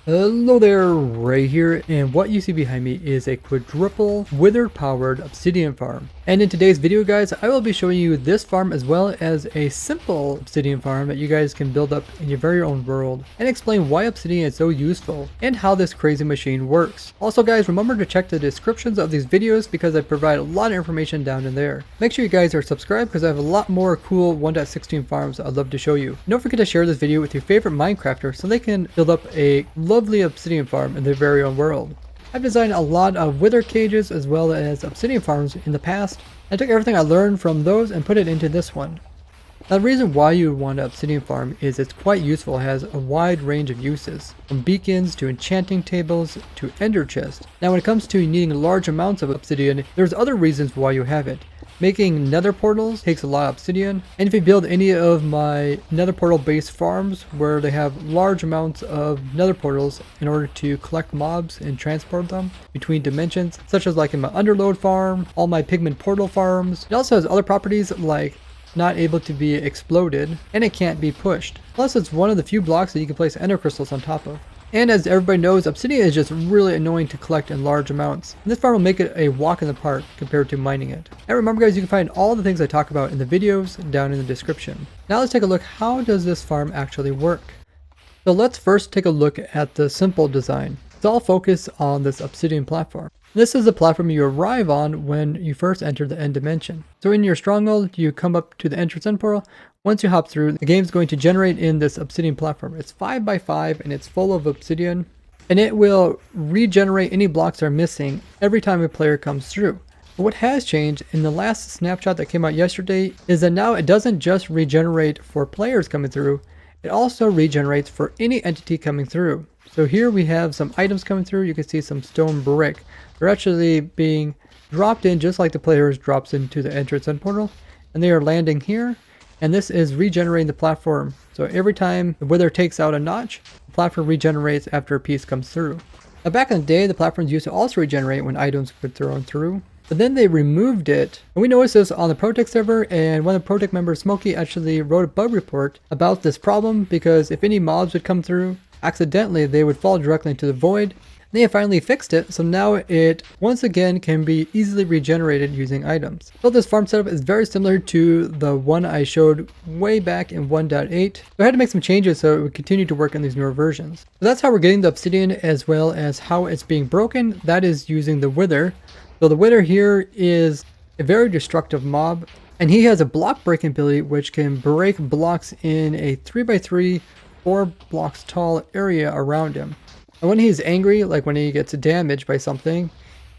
Hello there, Ray here, and what you see behind me is a quadruple wither powered obsidian farm. And in today's video guys, I will be showing you this farm as well as a simple obsidian farm that you guys can build up in your very own world, and explain why obsidian is so useful and how this crazy machine works. Also guys, remember to check the descriptions of these videos because I provide a lot of information down in there. Make sure you guys are subscribed because I have a lot more cool 1.16 farms I'd love to show you. And don't forget to share this video with your favorite Minecrafter so they can build up a lovely obsidian farm in their very own world. I've designed a lot of wither cages as well as obsidian farms in the past. I took everything I learned from those and put it into this one. Now the reason why you want an obsidian farm is it's quite useful. It has a wide range of uses, from beacons to enchanting tables to ender chests. Now when it comes to needing large amounts of obsidian, there's other reasons why you have it. Making nether portals takes a lot of obsidian, and if you build any of my nether portal based farms where they have large amounts of nether portals in order to collect mobs and transport them between dimensions, such as like in my underload farm, all my pigment portal farms, it also has other properties like not able to be exploded, and it can't be pushed. Plus it's one of the few blocks that you can place ender crystals on top of. And as everybody knows, obsidian is just really annoying to collect in large amounts. And this farm will make it a walk in the park compared to mining it. And remember guys, you can find all the things I talk about in the videos down in the description. Now let's take a look, how does this farm actually work? So let's first take a look at the simple design. It's all focused on this obsidian platform. This is the platform you arrive on when you first enter the end dimension. So in your stronghold, you come up to the entrance end portal. Once you hop through, the game's going to generate in this obsidian platform. It's 5 by 5 and it's full of obsidian, and it will regenerate any blocks that are missing every time a player comes through. But what has changed in the last snapshot that came out yesterday is that now it doesn't just regenerate for players coming through, it also regenerates for any entity coming through. So here we have some items coming through. You can see some stone brick. They're actually being dropped in just like the players drops into the entrance end portal, and they are landing here. And this is regenerating the platform. So every time the wither takes out a notch, the platform regenerates after a piece comes through. Now back in the day, the platforms used to also regenerate when items were thrown through, but then they removed it. And we noticed this on the ProtoTech server, and one of the ProtoTech members, Smokey, actually wrote a bug report about this problem because if any mobs would come through, accidentally they would fall directly into the void. They finally fixed it, so now it once again can be easily regenerated using items. So this farm setup is very similar to the one I showed way back in 1.8. So I had to make some changes so it would continue to work in these newer versions. So that's how we're getting the obsidian as well as how it's being broken. That is using the wither. So the wither here is a very destructive mob, and he has a block breaking ability which can break blocks in a 3x3, 4 blocks tall area around him. And when he's angry, like when he gets damaged by something,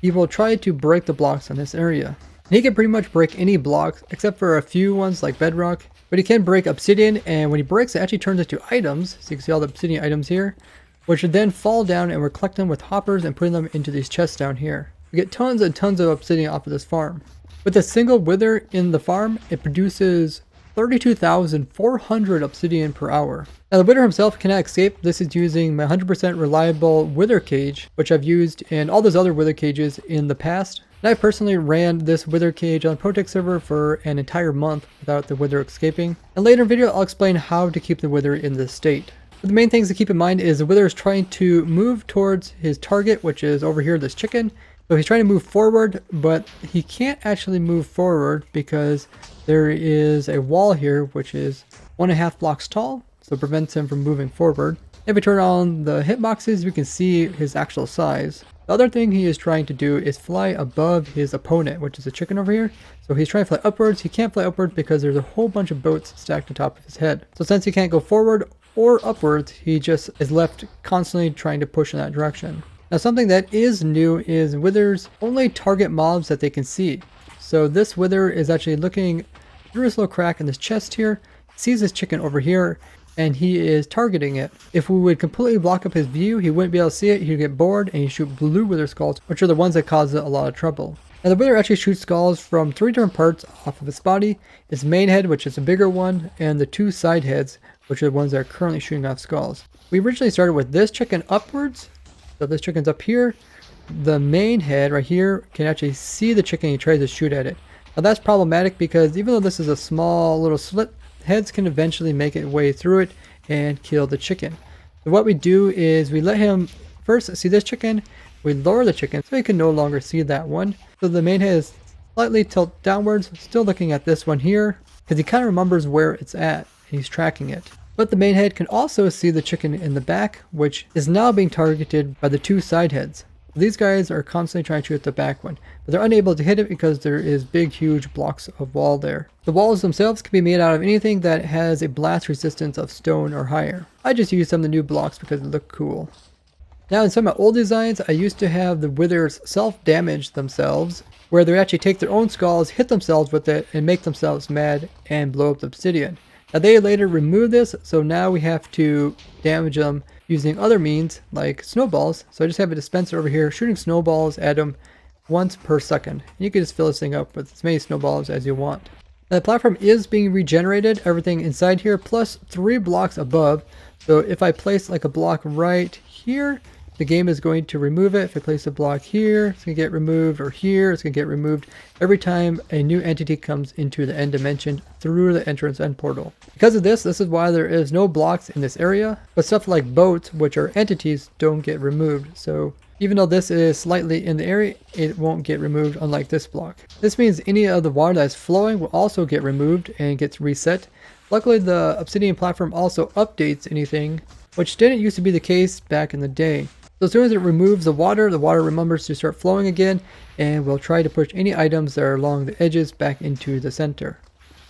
he will try to break the blocks in this area. And he can pretty much break any blocks except for a few ones like bedrock, but he can break obsidian, and when he breaks it actually turns into items. So you can see all the obsidian items here, which would then fall down, and we're collecting them with hoppers and putting them into these chests down here. We get tons and tons of obsidian off of this farm. With a single wither in the farm, it produces 32,400 obsidian per hour. Now the wither himself cannot escape. This is using my 100% reliable wither cage, which I've used in all those other wither cages in the past. And I personally ran this wither cage on the ProtoTech server for an entire month without the wither escaping. And later in the video I'll explain how to keep the wither in this state. But the main things to keep in mind is the wither is trying to move towards his target, which is over here, this chicken. So he's trying to move forward, but he can't actually move forward because there is a wall here which is 1.5 blocks tall, so it prevents him from moving forward. If we turn on the hitboxes, we can see his actual size. The other thing he is trying to do is fly above his opponent, which is a chicken over here. So he's trying to fly upwards. He can't fly upwards because there's a whole bunch of boats stacked on top of his head. So since he can't go forward or upwards, he just is left constantly trying to push in that direction. Now something that is new is withers only target mobs that they can see. So this wither is actually looking through this little crack in this chest here, sees this chicken over here, and he is targeting it. If we would completely block up his view, he wouldn't be able to see it. He'd get bored and he'd shoot blue wither skulls, which are the ones that cause it a lot of trouble. Now the wither actually shoots skulls from 3 different parts off of its body: its main head, which is a bigger one, and the 2 side heads, which are the ones that are currently shooting off skulls. We originally started with this chicken upwards. So this chicken's up here. The main head right here can actually see the chicken. He tries to shoot at it. Now that's problematic because even though this is a small little slit, heads can eventually make its way through it and kill the chicken. So what we do is we let him first see this chicken, we lower the chicken so he can no longer see that one. So the main head is slightly tilt downwards, still looking at this one here, because he kind of remembers where it's at, and he's tracking it. But the main head can also see the chicken in the back, which is now being targeted by the two side heads. These guys are constantly trying to shoot the back one, but they're unable to hit it because there is big, huge blocks of wall there. The walls themselves can be made out of anything that has a blast resistance of stone or higher. I just use some of the new blocks because they look cool. Now in some of my old designs, I used to have the withers self-damage themselves, where they actually take their own skulls, hit themselves with it, and make themselves mad and blow up the obsidian. Now they later removed this, so now we have to damage them using other means like snowballs. So I just have a dispenser over here shooting snowballs at them once per second. And you can just fill this thing up with as many snowballs as you want. Now the platform is being regenerated, everything inside here, plus 3 blocks above. So if I place like a block right here, the game is going to remove it. If I place a block here, it's going to get removed, or here, it's going to get removed every time a new entity comes into the end dimension through the entrance end portal. Because of this is why there is no blocks in this area, but stuff like boats, which are entities, don't get removed. So even though this is slightly in the area, it won't get removed, unlike this block. This means any of the water that's flowing will also get removed and gets reset. Luckily, the Obsidian platform also updates anything, which didn't used to be the case back in the day. So as soon as it removes the water remembers to start flowing again, and will try to push any items that are along the edges back into the center.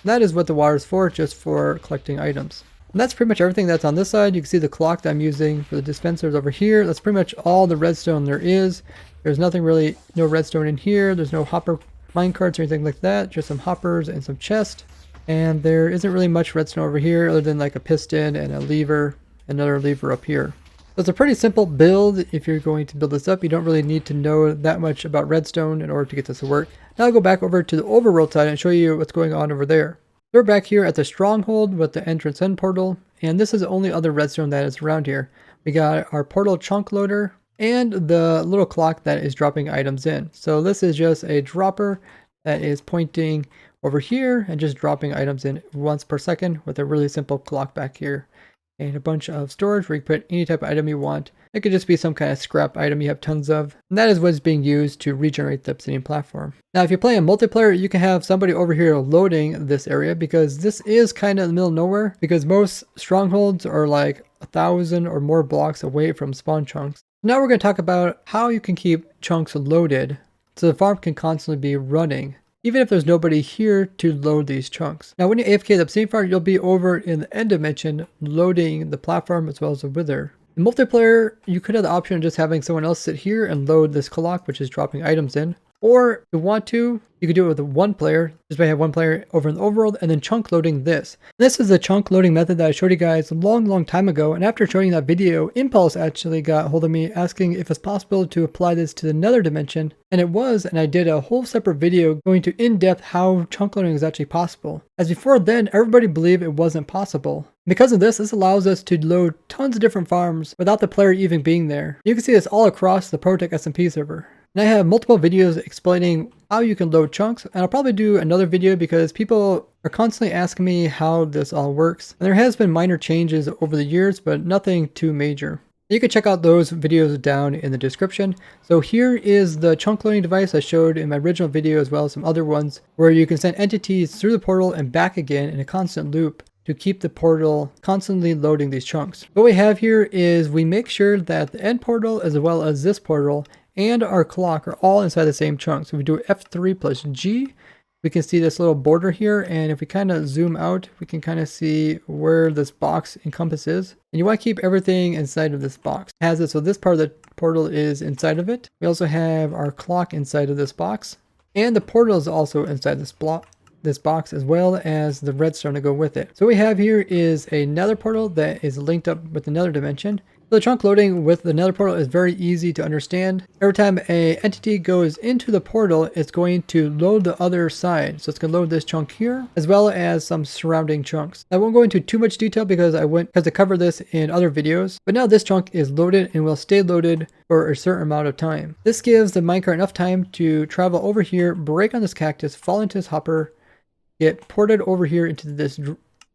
And that is what the water is for, just for collecting items. And that's pretty much everything that's on this side. You can see the clock that I'm using for the dispensers over here. That's pretty much all the redstone there is. There's nothing really, no redstone in here. There's no hopper minecarts or anything like that. Just some hoppers and some chests. And there isn't really much redstone over here other than like a piston and a lever, another lever up here. So it's a pretty simple build. If you're going to build this up, you don't really need to know that much about redstone in order to get this to work. Now I'll go back over to the overworld side and show you what's going on over there. We're back here at the stronghold with the entrance end portal, and this is the only other redstone that is around here. We got our portal chunk loader and the little clock that is dropping items in. So this is just a dropper that is pointing over here and just dropping items in once per second with a really simple clock back here. And a bunch of storage where you can put any type of item you want. It could just be some kind of scrap item you have tons of. And that is what is being used to regenerate the Obsidian platform. Now if you're playing multiplayer, you can have somebody over here loading this area, because this is kind of in the middle of nowhere, because most strongholds are like 1,000 or more blocks away from spawn chunks. Now we're going to talk about how you can keep chunks loaded so the farm can constantly be running, even if there's nobody here to load these chunks. Now when you AFK the Obsidian Farm, you'll be over in the end dimension loading the platform as well as the wither. In multiplayer, you could have the option of just having someone else sit here and load this clock, which is dropping items in. Or if you want to, you could do it with one player, just by having one player over in the overworld and then chunk loading this. This is the chunk loading method that I showed you guys a long time ago, and after showing that video, Impulse actually got hold of me asking if it's possible to apply this to the nether dimension, and it was, and I did a whole separate video going to in-depth how chunk loading is actually possible. As before then, everybody believed it wasn't possible. Because of this allows us to load tons of different farms without the player even being there. You can see this all across the ProtoTech SMP server. And I have multiple videos explaining how you can load chunks, and I'll probably do another video because people are constantly asking me how this all works. And there has been minor changes over the years, but nothing too major. You can check out those videos down in the description. So here is the chunk loading device I showed in my original video, as well as some other ones, where you can send entities through the portal and back again in a constant loop to keep the portal constantly loading these chunks. What we have here is we make sure that the end portal as well as this portal and our clock are all inside the same chunk. So if we do F3 plus G, we can see this little border here, and if we kind of zoom out, we can kind of see where this box encompasses. And you want to keep everything inside of this box. It has it so this part of the portal is inside of it. We also have our clock inside of this box, and the portal is also inside this box, as well as the redstone to go with it. So what we have here is a nether portal that is linked up with another dimension. The chunk loading with the nether portal is very easy to understand. Every time an entity goes into the portal, it's going to load the other side. So it's going to load this chunk here, as well as some surrounding chunks. I won't go into too much detail because I covered this in other videos. But now this chunk is loaded and will stay loaded for a certain amount of time. This gives the minecart enough time to travel over here, break on this cactus, fall into this hopper, get ported over here into this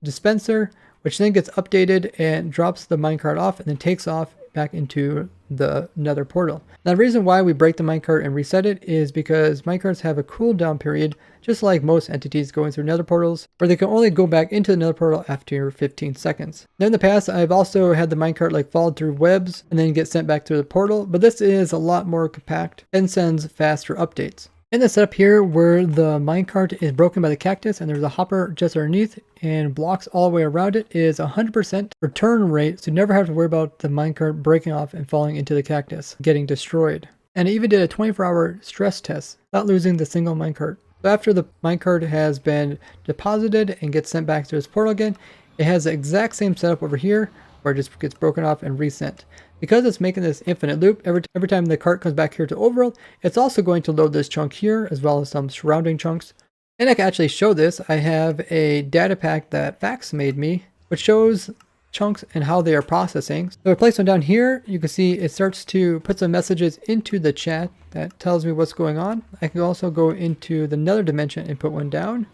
dispenser, which then gets updated and drops the minecart off and then takes off back into the nether portal. Now the reason why we break the minecart and reset it is because minecarts have a cooldown period, just like most entities going through nether portals, where they can only go back into the nether portal after 15 seconds. Now in the past, I've also had the minecart like fall through webs and then get sent back through the portal, but this is a lot more compact and sends faster updates. In the setup here where the minecart is broken by the cactus and there's a hopper just underneath and blocks all the way around it is 100% return rate, so you never have to worry about the minecart breaking off and falling into the cactus, getting destroyed. And I even did a 24-hour stress test without losing the single minecart. So after the minecart has been deposited and gets sent back to this portal again, it has the exact same setup over here where it just gets broken off and resent. Because it's making this infinite loop, every time the cart comes back here to overworld, it's also going to load this chunk here as well as some surrounding chunks. And I can actually show this. I have a data pack that Fax made me, which shows chunks and how they are processing. So I place one down here. You can see it starts to put some messages into the chat that tells me what's going on. I can also go into the nether dimension and put one down.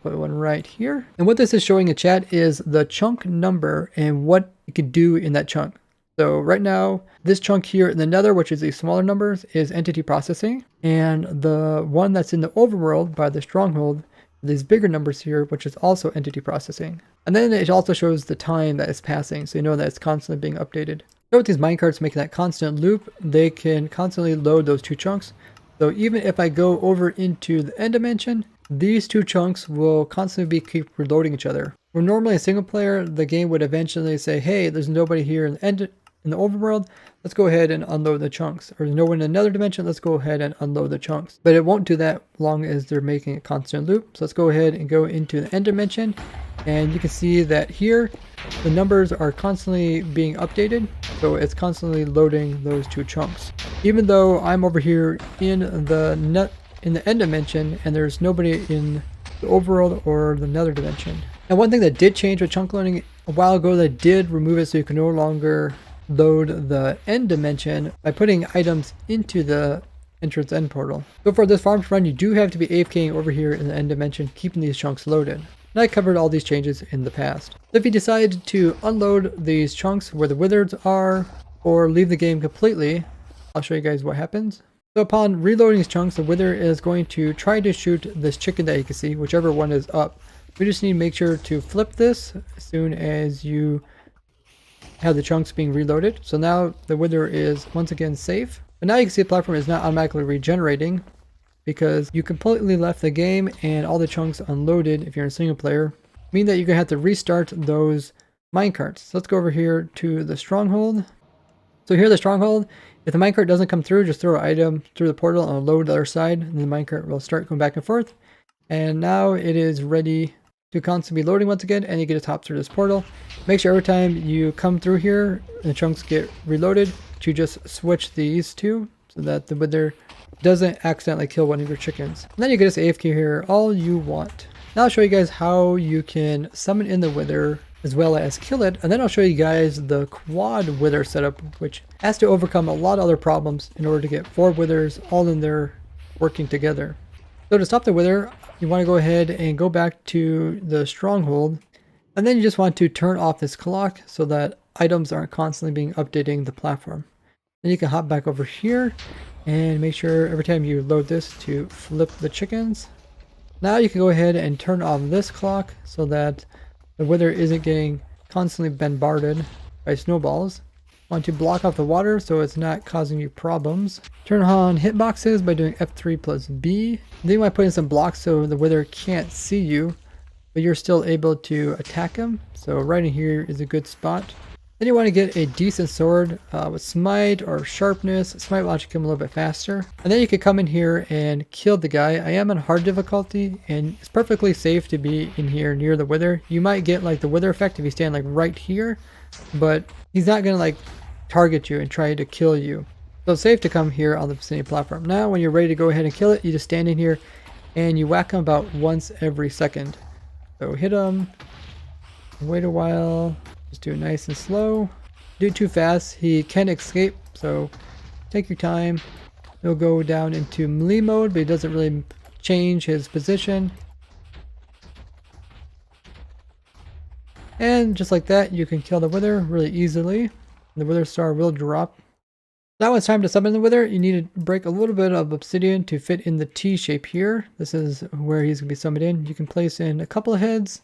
Put one right here. And what this is showing in chat is the chunk number and what it could do in that chunk. So right now, this chunk here in the nether, which is these smaller numbers, is entity processing. And the one that's in the overworld by the stronghold, these bigger numbers here, which is also entity processing. And then it also shows the time that it's passing, so you know that it's constantly being updated. So with these minecarts making that constant loop, they can constantly load those two chunks. So even if I go over into the end dimension, these two chunks will constantly keep reloading each other. Where normally a single player, the game would eventually say, hey, there's nobody here in the end. In the overworld, let's go ahead and unload the chunks. Or there's no one in another dimension, let's go ahead and unload the chunks. But it won't do that long as they're making a constant loop. So let's go ahead and go into the end dimension. And you can see that here, the numbers are constantly being updated. So it's constantly loading those two chunks. Even though I'm over here in the end dimension and there's nobody in the overworld or the nether dimension. Now one thing that did change with chunk loading a while ago, that did remove it so you can no longer load the end dimension by putting items into the entrance end portal. So for this farm to run, you do have to be AFKing over here in the end dimension, keeping these chunks loaded. And I covered all these changes in the past. So if you decide to unload these chunks where the wizards are, or leave the game completely, I'll show you guys what happens. So upon reloading these chunks, the wither is going to try to shoot this chicken that you can see, whichever one is up. We just need to make sure to flip this as soon as you have the chunks being reloaded. So now the wither is once again safe. But now you can see the platform is not automatically regenerating because you completely left the game and all the chunks unloaded if you're in single player. Meaning that you're going to have to restart those minecarts. So let's go over here to the stronghold. So here the stronghold, if the minecart doesn't come through, just throw an item through the portal and load the other side, and the minecart will start going back and forth. And now it is ready to constantly be loading once again, and you get to hop through this portal. Make sure every time you come through here and the chunks get reloaded to just switch these two so that the wither doesn't accidentally kill one of your chickens. And then you get this AFK here all you want. Now I'll show you guys how you can summon in the wither as well as kill it, and then I'll show you guys the quad wither setup, which has to overcome a lot of other problems in order to get 4 withers all in there working together. So to stop the wither, you want to go ahead and go back to the stronghold, and then you just want to turn off this clock so that items aren't constantly being updating the platform. Then you can hop back over here and make sure every time you load this to flip the chickens. Now you can go ahead and turn off this clock so that the wither isn't getting constantly bombarded by snowballs. Want to block off the water so it's not causing you problems. Turn on hitboxes by doing F3 plus B. Then you want to put in some blocks so the wither can't see you, but you're still able to attack him. So right in here is a good spot. Then you want to get a decent sword with smite or sharpness. Smite will actually come a little bit faster. And then you can come in here and kill the guy. I am on hard difficulty and it's perfectly safe to be in here near the wither. You might get like the wither effect if you stand like right here, but he's not going to like target you and try to kill you. So it's safe to come here on the vicinity platform. Now when you're ready to go ahead and kill it, you just stand in here and you whack him about once every second. So hit him, wait a while. Just do it nice and slow. Do it too fast, he can escape, so take your time. He'll go down into melee mode, but he doesn't really change his position. And just like that, you can kill the wither really easily. The wither star will drop. Now it's time to summon the wither. You need to break a little bit of obsidian to fit in the T shape here. This is where he's going to be summoned in. You can place in a couple of heads.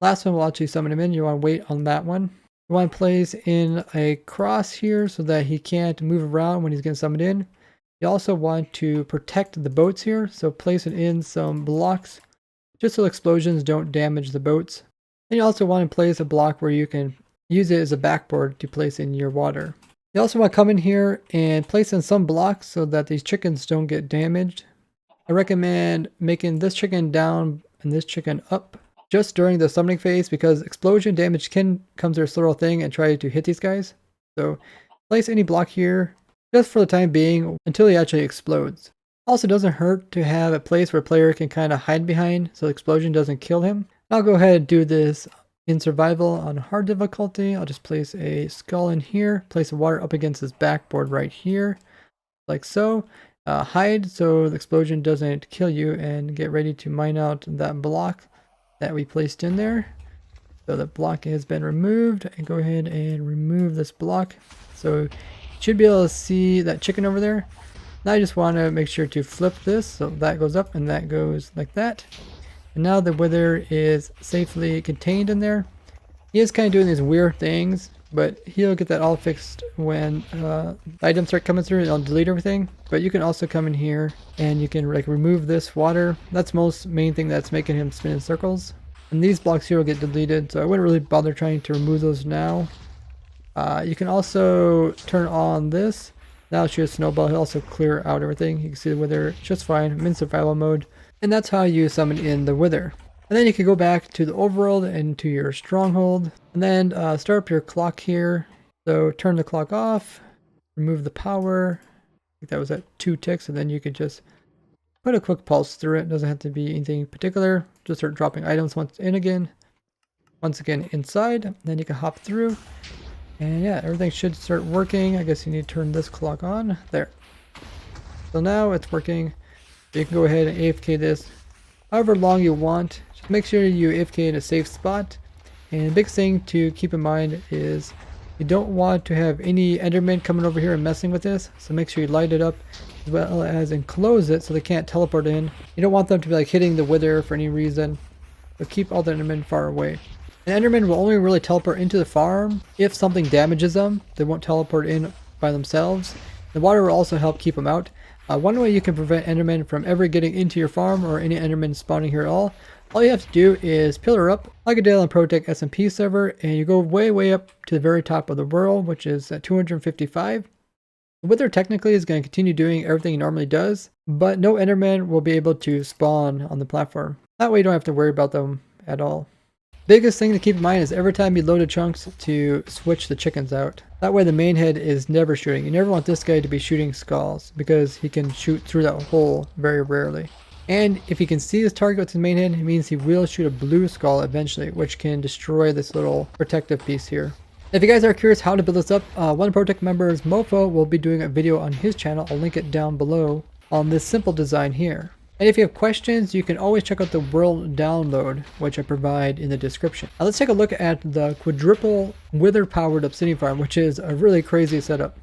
Last one will actually summon him in. You want to wait on that one. You want to place in a cross here so that he can't move around when he's getting summoned in. You also want to protect the boats here. So place it in some blocks just so explosions don't damage the boats. And you also want to place a block where you can use it as a backboard to place in your water. You also want to come in here and place in some blocks so that these chickens don't get damaged. I recommend making this chicken down and this chicken up just during the summoning phase because explosion damage can come to this little thing and try to hit these guys. So place any block here just for the time being until he actually explodes. Also doesn't hurt to have a place where a player can kind of hide behind so the explosion doesn't kill him. I'll go ahead and do this in survival on hard difficulty. I'll just place a skull in here, place the water up against this backboard right here, like so. Hide so the explosion doesn't kill you, and get ready to mine out that block that we placed in there. So the block has been removed, and go ahead and remove this block. So you should be able to see that chicken over there. Now I just want to make sure to flip this so that goes up and that goes like that. And now the wither is safely contained in there. He is kind of doing these weird things, but he'll get that all fixed when items start coming through and I'll delete everything. But you can also come in here and you can like remove this water. That's most main thing that's making him spin in circles. And these blocks here will get deleted, so I wouldn't really bother trying to remove those now. You can also turn on this. Now shoot a snowball. He'll also clear out everything. You can see the wither just fine. I'm in survival mode. And that's how you summon in the wither. And then you can go back to the overworld and to your stronghold. And then start up your clock here. So turn the clock off. Remove the power. I think that was at 2 ticks. And then you could just put a quick pulse through it. It doesn't have to be anything particular. Just start dropping items once again inside. Then you can hop through. And yeah, everything should start working. I guess you need to turn this clock on. There. So now it's working. You can go ahead and AFK this however long you want. Just make sure you AFK in a safe spot. And the big thing to keep in mind is you don't want to have any endermen coming over here and messing with this. So make sure you light it up as well as enclose it so they can't teleport in. You don't want them to be like hitting the wither for any reason. So keep all the endermen far away. And endermen will only really teleport into the farm if something damages them. They won't teleport in by themselves. The water will also help keep them out. One way you can prevent endermen from ever getting into your farm or any endermen spawning here at all you have to do is pillar up like a day on ProtoTech SMP server, and you go way up to the very top of the world, which is at 255. The wither technically is going to continue doing everything he normally does, but no enderman will be able to spawn on the platform. That way you don't have to worry about them at all. Biggest thing to keep in mind is every time you load the chunks to switch the chickens out. That way the main head is never shooting. You never want this guy to be shooting skulls because he can shoot through that hole very rarely. And if he can see his target with his main head, it means he will shoot a blue skull eventually, which can destroy this little protective piece here. If you guys are curious how to build this up, one of ProtoTech members, Mofo, will be doing a video on his channel. I'll link it down below on this simple design here. And if you have questions, you can always check out the world download, which I provide in the description. Now let's take a look at the Quadruple wither-powered obsidian farm, which is a really crazy setup.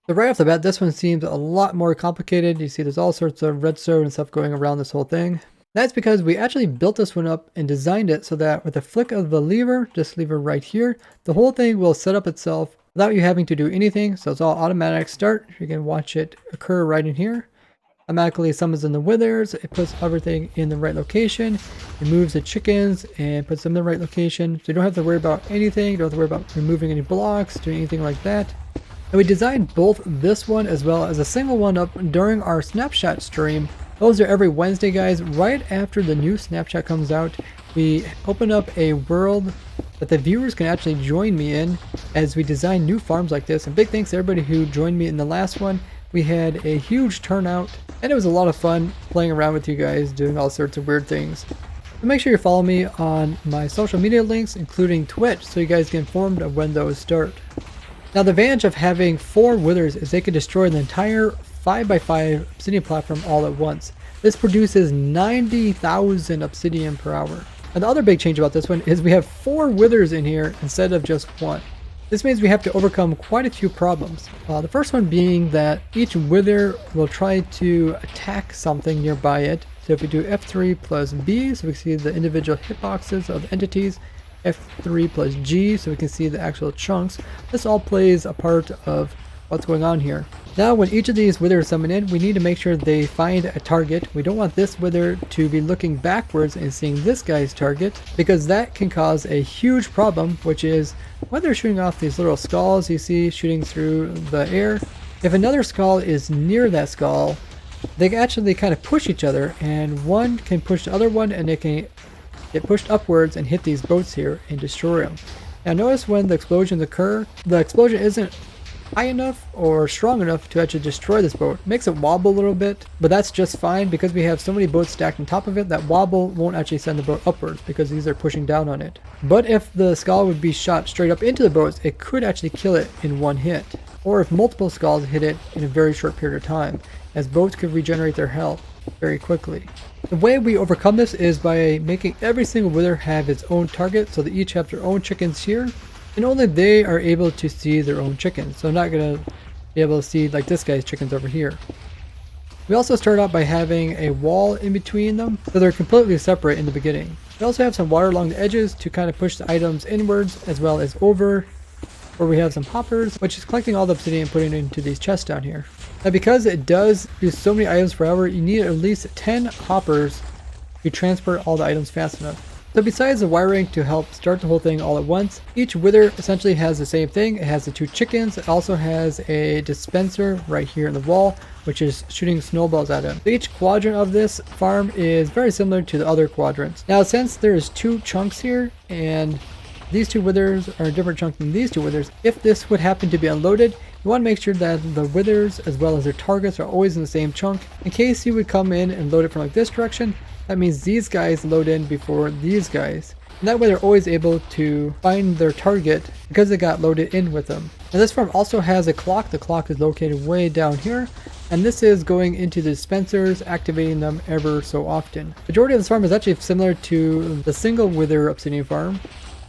So right off the bat, this one seems a lot more complicated. You see there's all sorts of redstone and stuff going around this whole thing. That's because we actually built this one up and designed it so that with a flick of the lever, just lever right here, the whole thing will set up itself without you having to do anything. So it's all automatic start. You can watch it occur right in here. Automatically summons in the withers, it puts everything in the right location, it moves the chickens and puts them in the right location, so you don't have to worry about anything, you don't have to worry about removing any blocks, doing anything like that. And we designed both this one as well as a single one up during our snapshot stream. Those are every Wednesday, guys. Right after the new snapshot comes out, we open up a world that the viewers can actually join me in as we design new farms like this. And big thanks to everybody who joined me in the last one. We had a huge turnout, and it was a lot of fun playing around with you guys, doing all sorts of weird things. So make sure you follow me on my social media links, including Twitch, so you guys get informed of when those start. Now the advantage of having 4 withers is they can destroy the entire 5x5 obsidian platform all at once. This produces 90,000 obsidian per hour. And the other big change about this one is we have 4 withers in here instead of just 1. This means we have to overcome quite a few problems. The first one being that each wither will try to attack something nearby it. So if we do F3 plus B, so we can see the individual hitboxes of the entities, F3 plus G, so we can see the actual chunks. This all plays a part of what's going on here. Now when each of these withers summon in, we need to make sure they find a target. We don't want this wither to be looking backwards and seeing this guy's target, because that can cause a huge problem, which is when they're shooting off these little skulls you see shooting through the air. If another skull is near that skull, they actually kind of push each other, and one can push the other one and they can get pushed upwards and hit these boats here and destroy them. Now notice when the explosions occur, the explosion isn't high enough or strong enough to actually destroy this boat. It makes it wobble a little bit, but that's just fine because we have so many boats stacked on top of it that wobble won't actually send the boat upwards because these are pushing down on it. But if the skull would be shot straight up into the boats, it could actually kill it in one hit. Or if multiple skulls hit it in a very short period of time, as boats could regenerate their health very quickly. The way we overcome this is by making every single wither have its own target, so they each have their own chickens here. And only they are able to see their own chickens. So I'm not going to be able to see like this guy's chickens over here. We also start out by having a wall in between them, so they're completely separate in the beginning. We also have some water along the edges to kind of push the items inwards as well as over, where we have some hoppers, which is collecting all the obsidian and putting it into these chests down here. Now because it does use so many items per hour, you need at least 10 hoppers to transport all the items fast enough. So besides the wiring to help start the whole thing all at once, each wither essentially has the same thing. It has the 2 chickens. It also has a dispenser right here in the wall, which is shooting snowballs at him. So each quadrant of this farm is very similar to the other quadrants. Now since there's 2 chunks here, and these 2 withers are a different chunk than these 2 withers, if this would happen to be unloaded, you want to make sure that the withers as well as their targets are always in the same chunk. In case you would come in and load it from like this direction, that means these guys load in before these guys. And that way they're always able to find their target because they got loaded in with them. Now this farm also has a clock. The clock is located way down here. And this is going into the dispensers, activating them ever so often. The majority of this farm is actually similar to the single wither obsidian farm,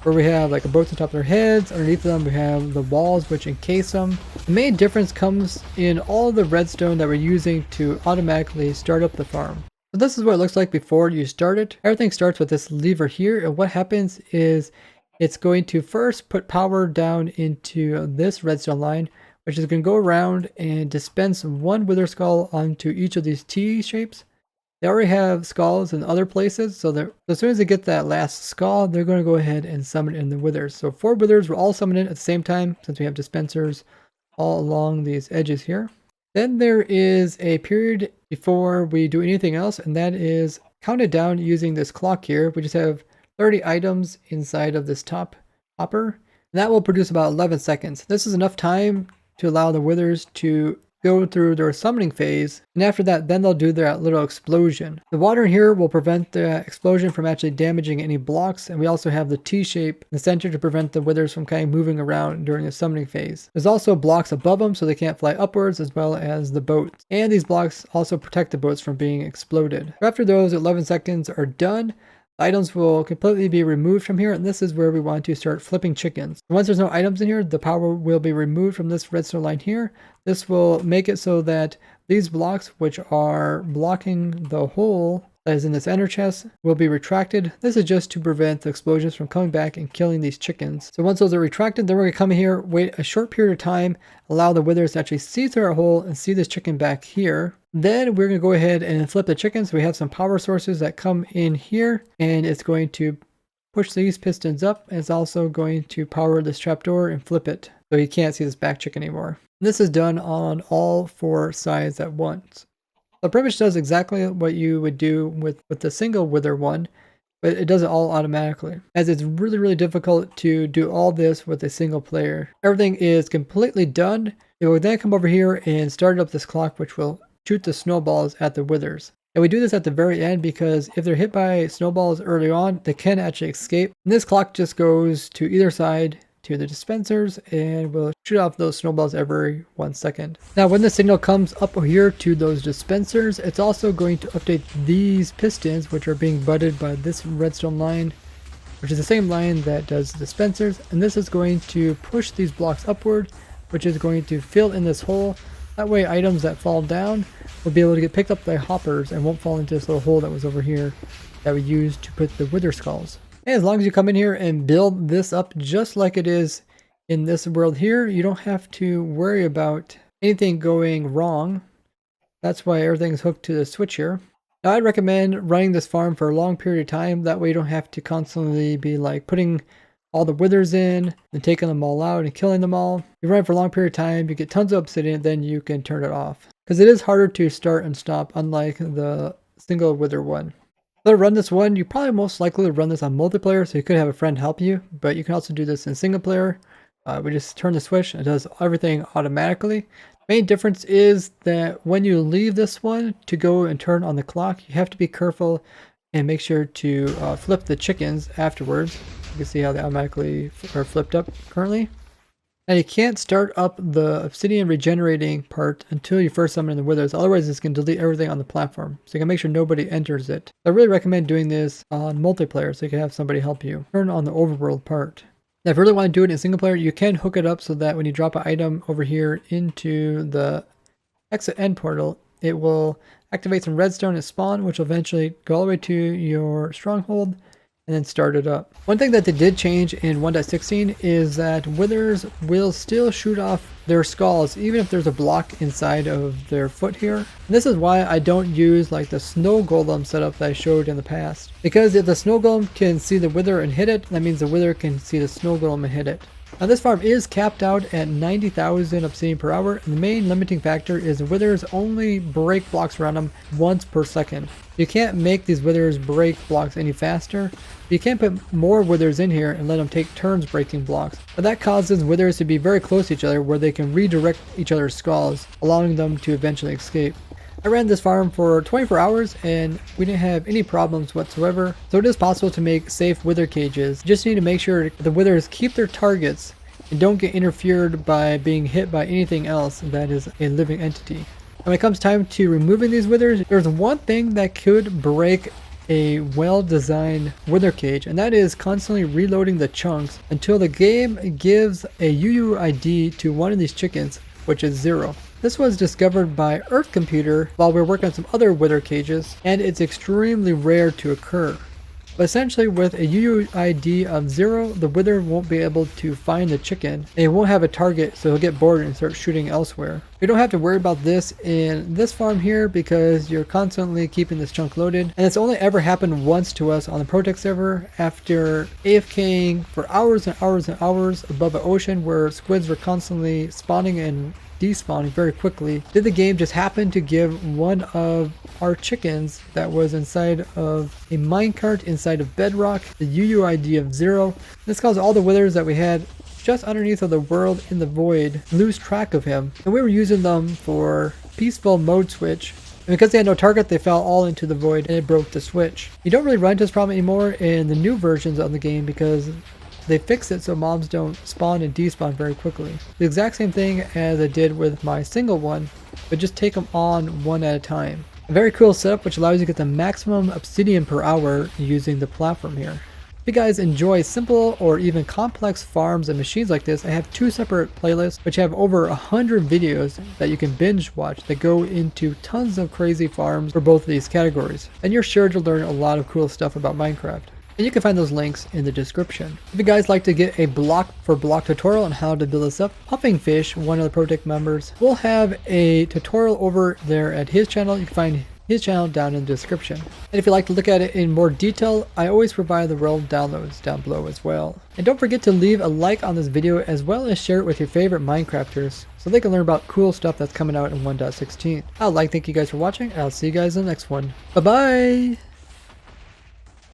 where we have like a boat on top of their heads. Underneath them we have the walls which encase them. The main difference comes in all the redstone that we're using to automatically start up the farm. So this is what it looks like before you start it. Everything starts with this lever here, and what happens is it's going to first put power down into this redstone line, which is going to go around and dispense 1 wither skull onto each of these T shapes. They already have skulls in other places, so as soon as they get that last skull, they're going to go ahead and summon in the withers. So 4 withers will all summon in at the same time, since we have dispensers all along these edges here. Then there is a period before we do anything else, and that is counted down using this clock here. We just have 30 items inside of this top hopper, and that will produce about 11 seconds. This is enough time to allow the withers to go through their summoning phase, and after that then they'll do their little explosion. The water in here will prevent the explosion from actually damaging any blocks, and we also have the T-shape in the center to prevent the withers from kind of moving around during the summoning phase. There's also blocks above them so they can't fly upwards, as well as the boats, and these blocks also protect the boats from being exploded. After those 11 seconds are done, items will completely be removed from here, and this is where we want to start flipping chickens. Once there's no items in here, the power will be removed from this redstone line here. This will make it so that these blocks, which are blocking the hole that is in this ender chest, will be retracted. This is just to prevent the explosions from coming back and killing these chickens. So once those are retracted, then we're going to come in here, wait a short period of time, allow the withers to actually see through our hole and see this chicken back here. Then we're going to go ahead and flip the chickens. We have some power sources that come in here, and it's going to push these pistons up, and it's also going to power this trapdoor and flip it so you can't see this back chicken anymore. This is done on all 4 sides at once. So pretty much does exactly what you would do with the single wither one, but it does it all automatically, as it's really difficult to do all this with a single player. Everything is completely done. It will then come over here and start up this clock, which will shoot the snowballs at the withers. And we do this at the very end because if they're hit by snowballs early on, they can actually escape. And this clock just goes to either side to the dispensers and we'll shoot off those snowballs every 1 second. Now when the signal comes up here to those dispensers, it's also going to update these pistons, which are being butted by this redstone line, which is the same line that does dispensers, and this is going to push these blocks upward, which is going to fill in this hole. That way items that fall down will be able to get picked up by hoppers and won't fall into this little hole that was over here that we used to put the wither skulls. And as long as you come in here and build this up just like it is in this world here, you don't have to worry about anything going wrong. That's why everything's hooked to the switch here. Now I'd recommend running this farm for a long period of time. That way you don't have to constantly be like putting all the withers in and taking them all out and killing them all. You run it for a long period of time, you get tons of obsidian, then you can turn it off. Because it is harder to start and stop, unlike the single wither one. To run this one, you probably most likely run this on multiplayer, so you could have a friend help you, but you can also do this in single player. We just turn the switch and it does everything automatically. Main difference is that when you leave this one to go and turn on the clock, you have to be careful and make sure to flip the chickens afterwards. You can see how they automatically are flipped up currently. Now you can't start up the obsidian regenerating part until you first summon the withers, otherwise it's going to delete everything on the platform. So you can make sure nobody enters it. I really recommend doing this on multiplayer so you can have somebody help you. Turn on the overworld part. Now if you really want to do it in single player, you can hook it up so that when you drop an item over here into the exit end portal, it will activate some redstone and spawn, which will eventually go all the way to your stronghold and then start it up. One thing that they did change in 1.16 is that withers will still shoot off their skulls even if there's a block inside of their foot here. And this is why I don't use like the snow golem setup that I showed in the past. Because if the snow golem can see the wither and hit it, that means the wither can see the snow golem and hit it. Now this farm is capped out at 90,000 obsidian per hour, and the main limiting factor is the withers only break blocks around them once per second. You can't make these withers break blocks any faster. You can't put more withers in here and let them take turns breaking blocks. But that causes withers to be very close to each other where they can redirect each other's skulls, allowing them to eventually escape. I ran this farm for 24 hours and we didn't have any problems whatsoever. So it is possible to make safe wither cages. You just need to make sure the withers keep their targets and don't get interfered by being hit by anything else that is a living entity. When it comes time to removing these withers, there's one thing that could break a well-designed wither cage, and that is constantly reloading the chunks until the game gives a UUID to one of these chickens, which is 0. This was discovered by Earth Computer while we were working on some other wither cages, and it's extremely rare to occur. But essentially with a UUID of 0, the wither won't be able to find the chicken, and it won't have a target, so he'll get bored and start shooting elsewhere. You don't have to worry about this in this farm here because you're constantly keeping this chunk loaded, and it's only ever happened once to us on the ProtoTech server after AFKing for hours and hours and hours above an ocean where squids were constantly spawning and despawning very quickly. Did the game just happen to give one of our chickens that was inside of a minecart inside of bedrock the UUID of 0. This caused all the withers that we had just underneath of the world in the void lose track of him, and we were using them for peaceful mode switch, and because they had no target they fell all into the void and it broke the switch. You don't really run into this problem anymore in the new versions of the game because they fixed it so mobs don't spawn and despawn very quickly. The exact same thing as I did with my single one, but just take them on one at a time. A very cool setup which allows you to get the maximum obsidian per hour using the platform here. If you guys enjoy simple or even complex farms and machines like this, I have 2 separate playlists which have over 100 videos that you can binge watch that go into tons of crazy farms for both of these categories. And you're sure to learn a lot of cool stuff about Minecraft. And you can find those links in the description. If you guys like to get a block for block tutorial on how to build this up, Puffingfish, one of the ProtoTech members, will have a tutorial over there at his channel. You can find his channel down in the description. And if you'd like to look at it in more detail, I always provide the world downloads down below as well. And don't forget to leave a like on this video as well as share it with your favorite Minecrafters so they can learn about cool stuff that's coming out in 1.16. I'd like to thank you guys for watching, and I'll see you guys in the next one. Bye bye!